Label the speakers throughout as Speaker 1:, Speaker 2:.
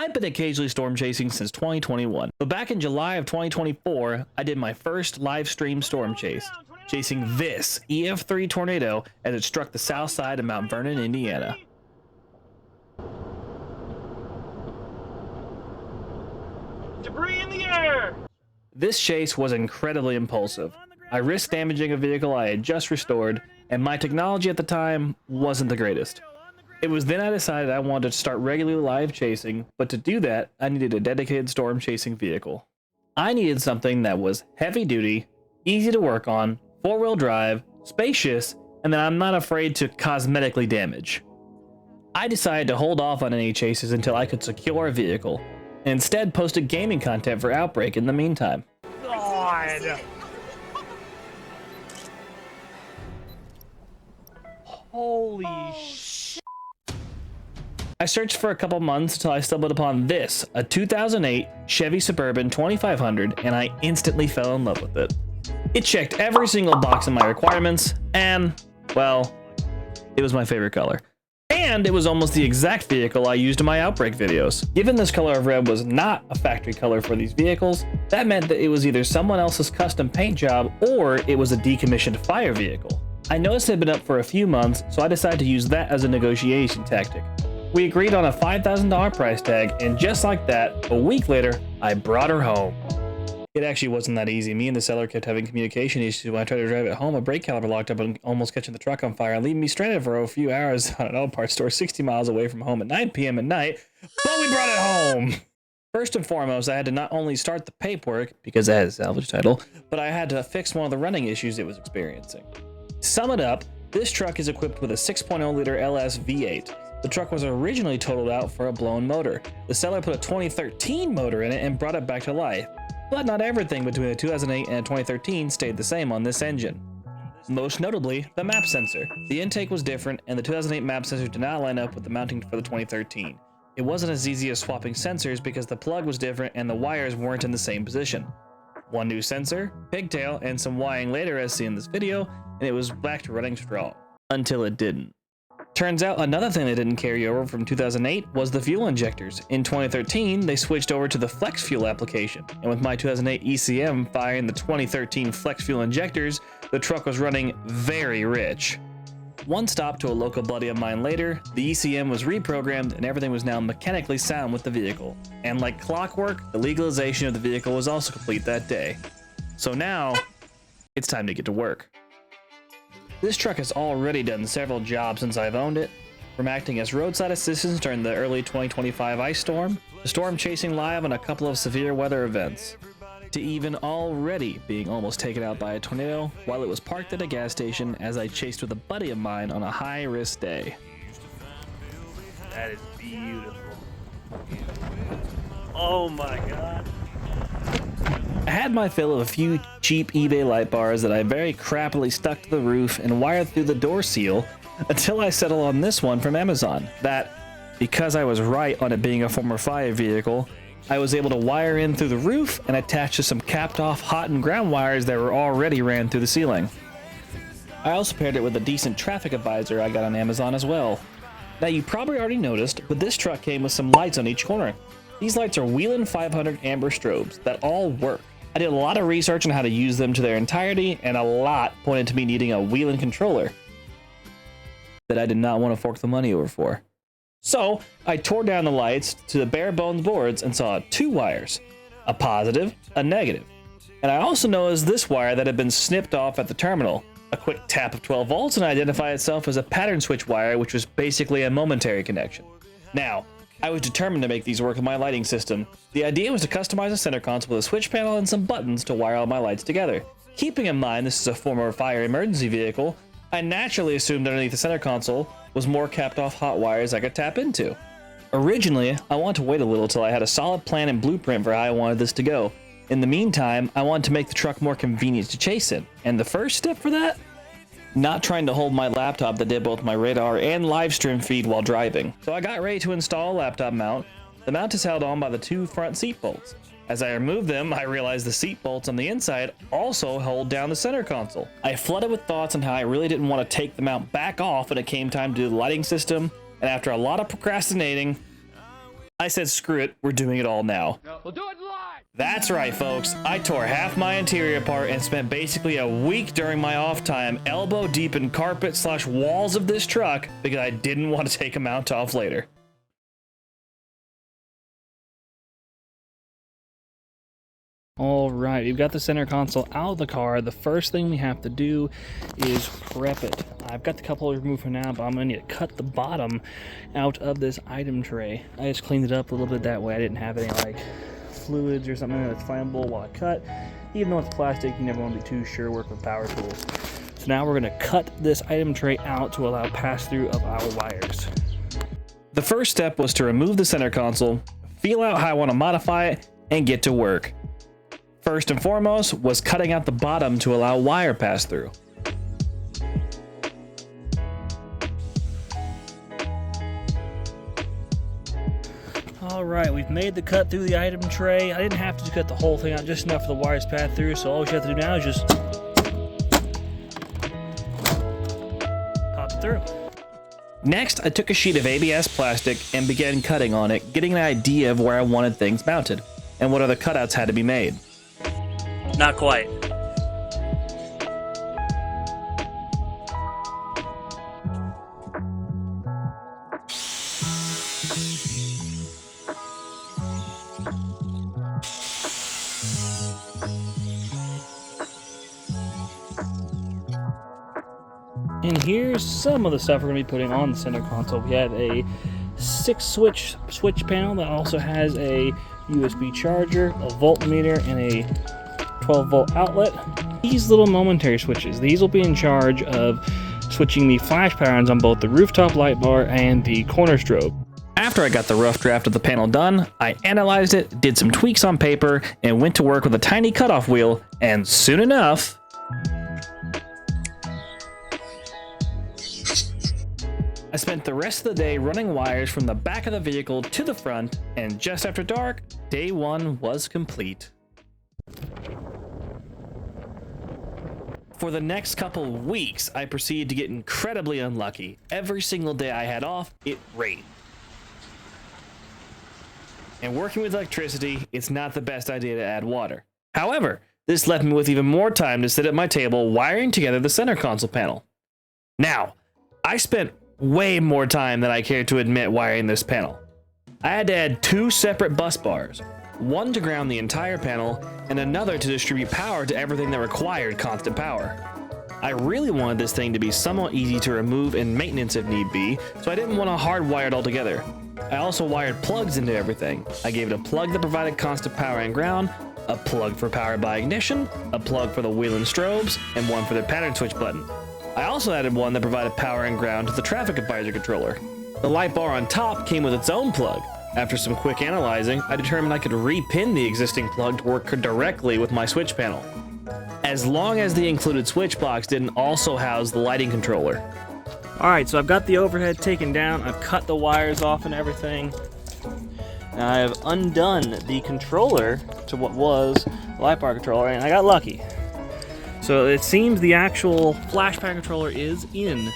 Speaker 1: I've been occasionally storm chasing since 2021, but back in July of 2024, I did my first live stream storm chase, chasing this EF3 tornado as it struck the south side of Mount Vernon, Indiana.
Speaker 2: Debris in the air!
Speaker 1: This chase was incredibly impulsive. I risked damaging a vehicle I had just restored, and my technology at the time wasn't the greatest. It was then I decided I wanted to start regularly live chasing, but to do that, I needed a dedicated storm chasing vehicle. I needed something that was heavy duty, easy to work on, 4-wheel drive, spacious, and that I'm not afraid to cosmetically damage. I decided to hold off on any chases until I could secure a vehicle, and instead posted gaming content for Outbreak in the meantime.
Speaker 2: God! Holy shit!
Speaker 1: I searched for a couple months until I stumbled upon this, a 2008 Chevy Suburban 2500, and I instantly fell in love with it. It checked every single box in my requirements, and, well, it was my favorite color. And it was almost the exact vehicle I used in my Outbreak videos. Given this color of red was not a factory color for these vehicles, that meant that it was either someone else's custom paint job or it was a decommissioned fire vehicle. I noticed it had been up for a few months, so I decided to use that as a negotiation tactic. We agreed on a $5,000 price tag, and just like that, a week later, I brought her home. It actually wasn't that easy. Me and the seller kept having communication issues. When I tried to drive it home, a brake caliper locked up and almost catching the truck on fire and leaving me stranded for a few hours on an auto parts store 60 miles away from home at 9 p.m. at night, but we brought it home! First and foremost, I had to not only start the paperwork, because it had a salvage title, but I had to fix one of the running issues it was experiencing. To sum it up, this truck is equipped with a 6.0-liter LS V8. The truck was originally totaled out for a blown motor. The seller put a 2013 motor in it and brought it back to life. But not everything between a 2008 and a 2013 stayed the same on this engine. Most notably, the map sensor. The intake was different, and the 2008 map sensor did not line up with the mounting for the 2013. It wasn't as easy as swapping sensors because the plug was different and the wires weren't in the same position. One new sensor, pigtail, and some wiring later as seen in this video, and it was back to running strong. Until it didn't. Turns out another thing that didn't carry over from 2008 was the fuel injectors. In 2013, they switched over to the flex fuel application, and with my 2008 ECM firing the 2013 flex fuel injectors, the truck was running very rich. One stop to a local buddy of mine later, the ECM was reprogrammed and everything was now mechanically sound with the vehicle. And like clockwork, the legalization of the vehicle was also complete that day. So now, it's time to get to work. This truck has already done several jobs since I've owned it, from acting as roadside assistance during the early 2025 ice storm, to storm chasing live on a couple of severe weather events, to even already being almost taken out by a tornado while it was parked at a gas station as I chased with a buddy of mine on a high-risk day.
Speaker 2: That is beautiful. Oh my god.
Speaker 1: I had my fill of a few cheap eBay light bars that I very crappily stuck to the roof and wired through the door seal until I settled on this one from Amazon that, because I was right on it being a former fire vehicle, I was able to wire in through the roof and attach to some capped off hot and ground wires that were already ran through the ceiling. I also paired it with a decent traffic advisor I got on Amazon as well. Now you probably already noticed, but this truck came with some lights on each corner. These lights are Whelen 500 amber strobes that all work. I did a lot of research on how to use them to their entirety, and a lot pointed to me needing a Whelen controller that I did not want to fork the money over for. So I tore down the lights to the bare bones boards and saw 2 wires, a positive, a negative. And I also noticed this wire that had been snipped off at the terminal. A quick tap of 12 volts and identified itself as a pattern switch wire, which was basically a momentary connection. Now, I was determined to make these work with my lighting system. The idea was to customize a center console with a switch panel and some buttons to wire all my lights together. Keeping in mind this is a former fire emergency vehicle, I naturally assumed underneath the center console was more capped off hot wires I could tap into. Originally, I wanted to wait a little till I had a solid plan and blueprint for how I wanted this to go. In the meantime, I wanted to make the truck more convenient to chase in. And the first step for that? Not trying to hold my laptop that did both my radar and live stream feed while driving. So I got ready to install a laptop mount. The mount is held on by the 2 front seat bolts. As I removed them, I realized the seat bolts on the inside also hold down the center console. I flooded with thoughts on how I really didn't want to take the mount back off when it came time to do the lighting system, and after a lot of procrastinating, I said, screw it, we're doing it all now.
Speaker 2: We'll do it live.
Speaker 1: That's right, folks. I tore half my interior apart and spent basically a week during my off time elbow deep in carpet/walls of this truck because I didn't want to take a mount off later. All right, we've got the center console out of the car. The first thing we have to do is prep it. I've got the cup holder removed for now, but I'm gonna need to cut the bottom out of this item tray. I just cleaned it up a little bit that way. I didn't have any like fluids or something that's flammable while I cut. Even though it's plastic, you never want to be too sure. Work with power tools. So now we're gonna cut this item tray out to allow pass-through of our wires. The first step was to remove the center console, feel out how I want to modify it, and get to work. First and foremost was cutting out the bottom to allow wire pass-through. Alright, we've made the cut through the item tray. I didn't have to cut the whole thing out, just enough for the wires to pass through, so all we have to do now is just pop it through. Next, I took a sheet of ABS plastic and began cutting on it, getting an idea of where I wanted things mounted, and what other cutouts had to be made.
Speaker 2: Not quite.
Speaker 1: And here's some of the stuff we're going to be putting on the center console. We have a 6-switch panel that also has a USB charger, a voltmeter, and a 12-volt outlet. These little momentary switches, these will be in charge of switching the flash patterns on both the rooftop light bar and the corner strobe. After I got the rough draft of the panel done, I analyzed it, did some tweaks on paper, and went to work with a tiny cutoff wheel, and soon enough, I spent the rest of the day running wires from the back of the vehicle to the front, and just after dark, day one was complete. For the next couple of weeks, I proceeded to get incredibly unlucky. Every single day I had off, it rained. And working with electricity, it's not the best idea to add water. However, this left me with even more time to sit at my table wiring together the center console panel. Now, I spent way more time than I care to admit wiring this panel. I had to add 2 separate bus bars, one to ground the entire panel and another to distribute power to everything that required constant power. I really wanted this thing to be somewhat easy to remove and maintenance if need be, so I didn't want to hardwire it all together. I also wired plugs into everything. I gave it a plug that provided constant power and ground, a plug for power by ignition, a plug for the wheel and strobes, and one for the pattern switch button. I also added one that provided power and ground to the traffic advisor controller. The light bar on top came with its own plug. After some quick analyzing, I determined I could repin the existing plug to work directly with my switch panel, as long as the included switch box didn't also house the lighting controller. Alright, so I've got the overhead taken down, I've cut the wires off and everything. Now I have undone the controller to what was the light bar controller, and I got lucky. So it seems the actual flash pattern controller is in,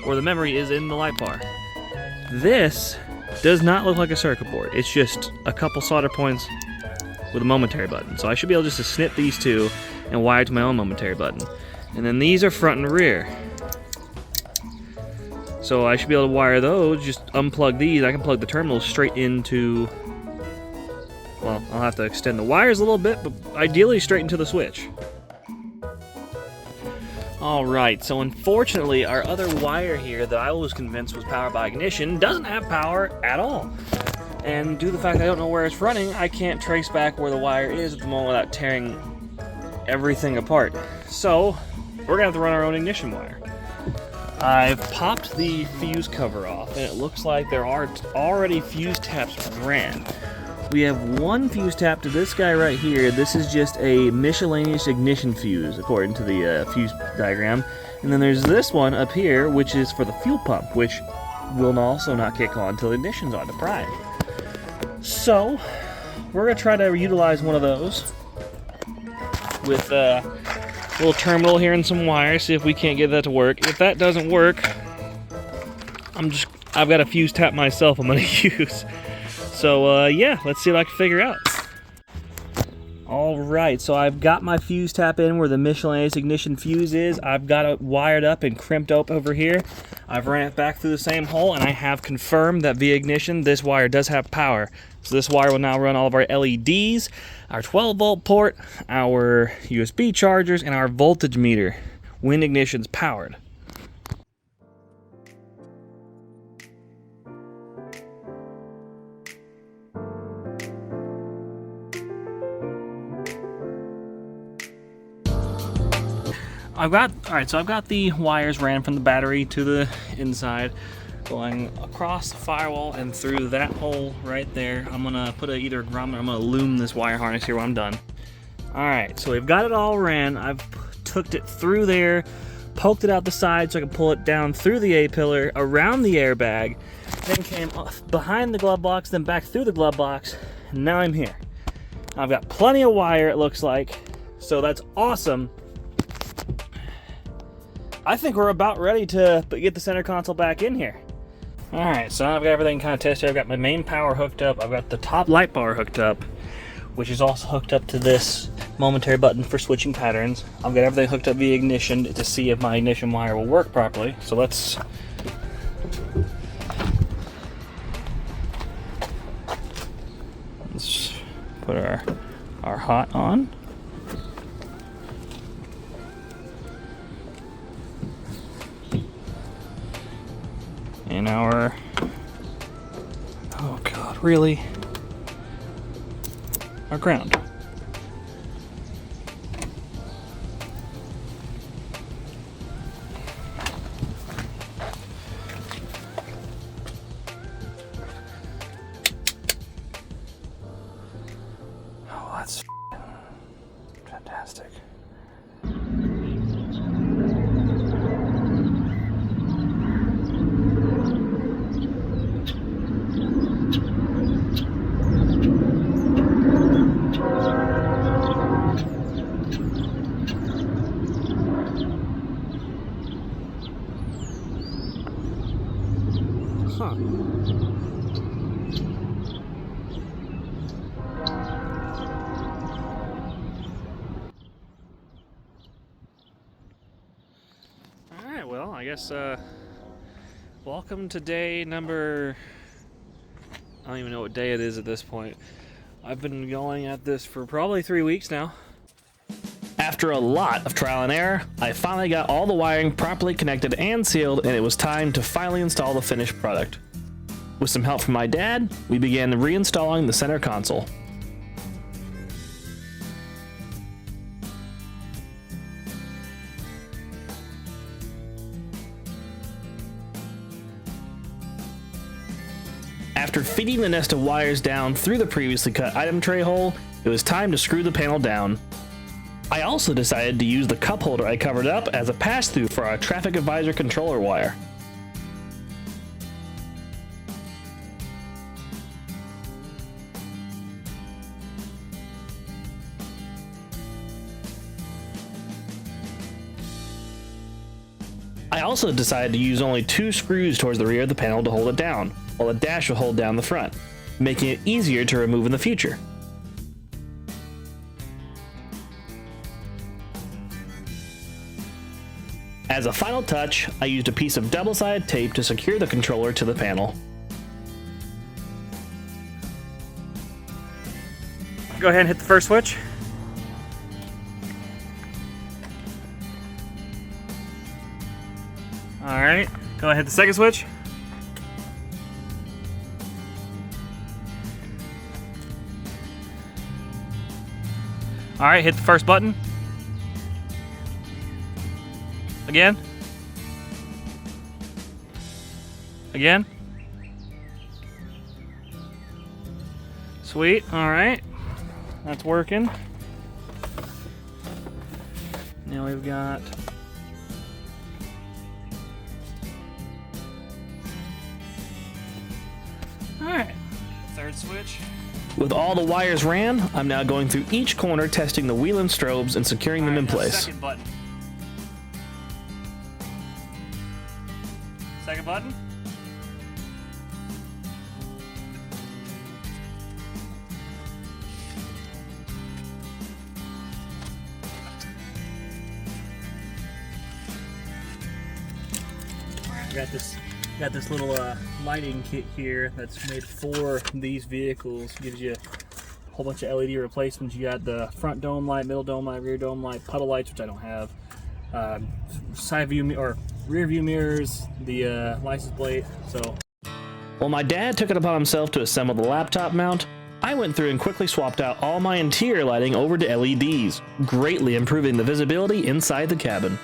Speaker 1: or the memory is in the light bar. This does not look like a circuit board. It's just a couple solder points with a momentary button. So I should be able just to snip these two and wire to my own momentary button. And then these are front and rear. So I should be able to wire those, just unplug these. I can plug the terminals straight into, well, I'll have to extend the wires a little bit, but ideally straight into the switch. Alright, so unfortunately our other wire here that I was convinced was power by ignition doesn't have power at all. And due to the fact that I don't know where it's running, I can't trace back where the wire is at the moment without tearing everything apart. So, we're gonna have to run our own ignition wire. I've popped the fuse cover off, and it looks like there are already fuse taps ran. We have one fuse tap to this guy right here. This is just a miscellaneous ignition fuse, according to the fuse diagram. And then there's this one up here, which is for the fuel pump, which will also not kick on until the ignition's on to prime. So, we're going to try to utilize one of those with a little terminal here and some wires, see if we can't get that to work. If that doesn't work, I've got a fuse tap myself I'm going to use. So yeah, let's see what I can figure out. All right, so I've got my fuse tap in where the miscellaneous ignition fuse is. I've got it wired up and crimped up over here. I've ran it back through the same hole, and I have confirmed that via ignition, this wire does have power. So this wire will now run all of our LEDs, our 12-volt port, our USB chargers, and our voltage meter when ignition's powered. I've got the wires ran from the battery to the inside, going across the firewall and through that hole right there. I'm gonna put either a grommet or I'm gonna loom this wire harness here when I'm done. All right, so we've got it all ran. I've tooked it through there, poked it out the side so I can pull it down through the A-pillar, around the airbag, then came behind the glove box, then back through the glove box, and now I'm here. I've got plenty of wire, it looks like, so that's awesome. I think we're about ready to get the center console back in here. All right, so now I've got everything kind of tested. I've got my main power hooked up. I've got the top light bar hooked up, which is also hooked up to this momentary button for switching patterns. I've got everything hooked up via ignition to see if my ignition wire will work properly. So let's put our hot on. And our, oh God, really? Our ground. Oh, that's fantastic. Huh. Alright, well, I guess, welcome to day number, I don't even know what day it is at this point. I've been going at this for probably 3 weeks now. After a lot of trial and error, I finally got all the wiring properly connected and sealed, and it was time to finally install the finished product. With some help from my dad, we began reinstalling the center console. After feeding the nest of wires down through the previously cut item tray hole, it was time to screw the panel down. I also decided to use the cup holder I covered up as a pass-through for our traffic advisor controller wire. I also decided to use only 2 screws towards the rear of the panel to hold it down, while the dash will hold down the front, making it easier to remove in the future. As a final touch, I used a piece of double-sided tape to secure the controller to the panel. Go ahead and hit the first switch. Alright, go ahead and hit the second switch. Alright, hit the first button. Again. Again. Sweet, alright. That's working. Now we've got alright. Third switch. With all the wires ran, I'm now going through each corner testing the wheel and strobes and securing them in place.
Speaker 2: Second button. Second button.
Speaker 1: Got this little lighting kit here that's made for these vehicles. Gives you a whole bunch of LED replacements. You got the front dome light, middle dome light, rear dome light, puddle lights, which I don't have, side view or rear view mirrors, the license plate. So, while my dad took it upon himself to assemble the laptop mount, I went through and quickly swapped out all my interior lighting over to LEDs, greatly improving the visibility inside the cabin.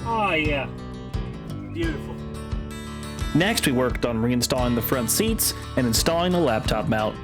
Speaker 1: Oh yeah, beautiful. Next, we worked on reinstalling the front seats and installing the laptop mount.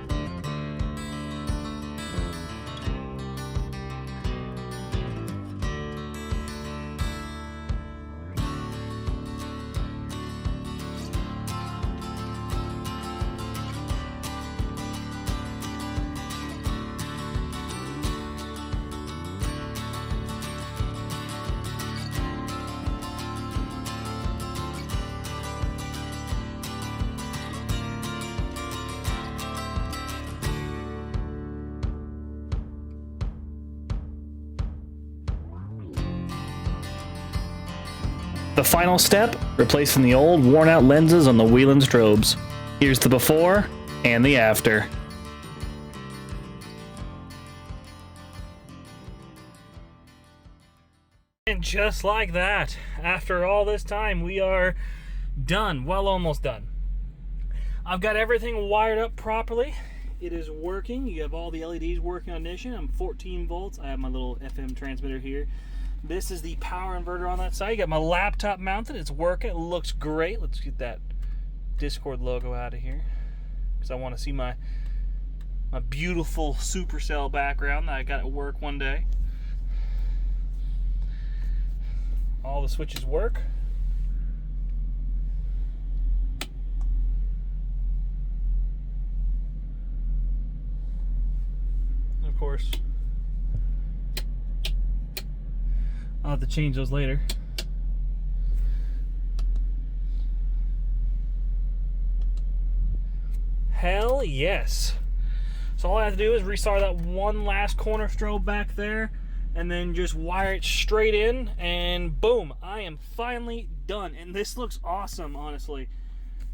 Speaker 1: The final step, replacing the old worn out lenses on the wheel and strobes. Here's the before and the after. And just like that, after all this time, we are done. Well, almost done. I've got everything wired up properly. It is working. You have all the LEDs working on ignition. I'm 14 volts. I have my little FM transmitter here. This is the power inverter on that side. You got my laptop mounted. It's working. It looks great. Let's get that Discord logo out of here because I want to see my beautiful Supercell background that I got at work one day. All the switches work. Of course, I'll have to change those later. Hell yes. So all I have to do is restart that one last corner strobe back there and then just wire it straight in and boom, I am finally done. And this looks awesome, honestly.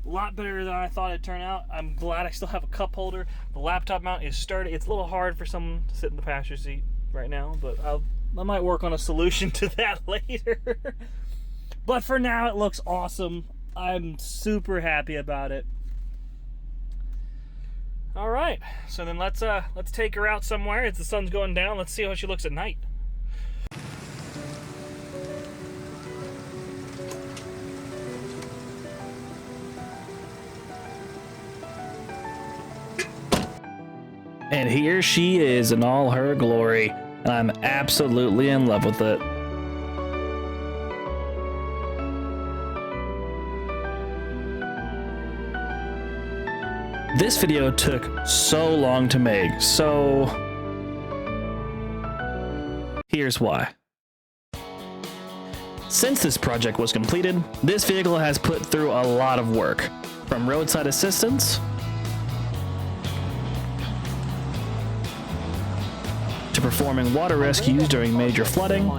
Speaker 1: A lot better than I thought it'd turn out. I'm glad I still have a cup holder. The laptop mount is sturdy. It's a little hard for someone to sit in the passenger seat right now, but I might work on a solution to that later. But for now, it looks awesome. I'm super happy about it. All right, so then let's take her out somewhere as the sun's going down. Let's see how she looks at night. And here she is in all her glory, and I'm absolutely in love with it. This video took so long to make, so here's why. Since this project was completed, this vehicle has put through a lot of work, from roadside assistance to performing water rescues during major flooding,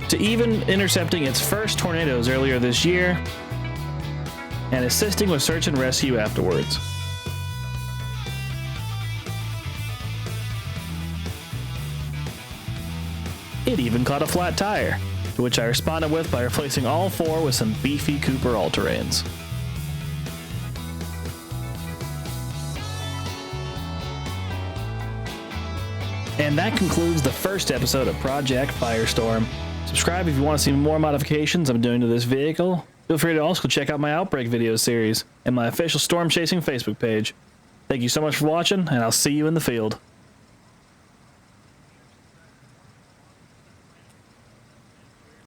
Speaker 1: to even intercepting its first tornadoes earlier this year and assisting with search and rescue afterwards. It even caught a flat tire, to which I responded with by replacing all four with some beefy Cooper all-terrains. And that concludes the first episode of Project Firestorm. Subscribe if you want to see more modifications I'm doing to this vehicle. Feel free to also check out my Outbreak video series and my official Storm Chasing Facebook page. Thank you so much for watching, and I'll see you in the field.